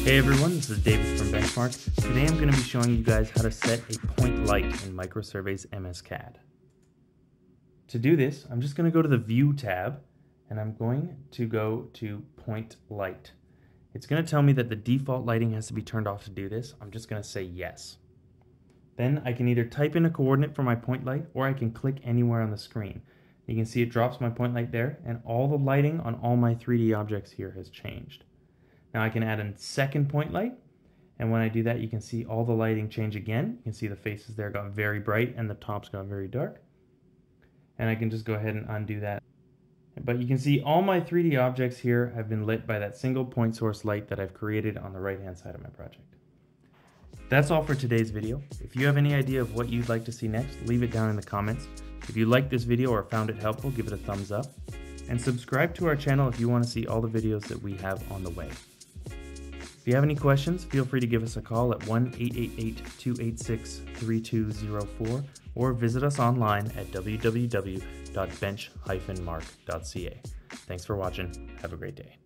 Hey everyone, this is David from Benchmark. Today I'm going to be showing you guys how to set a point light in MicroSurvey's MSCAD. To do this, I'm just going to go to the View tab and I'm going to go to Point Light. It's going to tell me that the default lighting has to be turned off to do this. I'm just going to say yes. Then I can either type in a coordinate for my point light or I can click anywhere on the screen. You can see it drops my point light there and all the lighting on all my 3D objects here has changed. Now I can add a second point light, and when I do that you can see all the lighting change again. You can see the faces there got very bright and the tops got very dark. And I can just go ahead and undo that. But you can see all my 3D objects here have been lit by that single point source light that I've created on the right hand side of my project. That's all for today's video. If you have any idea of what you'd like to see next, leave it down in the comments. If you liked this video or found it helpful, give it a thumbs up. And subscribe to our channel if you want to see all the videos that we have on the way. If you have any questions, feel free to give us a call at 1-888-286-3204 or visit us online at www.bench-mark.ca. Thanks for watching. Have a great day.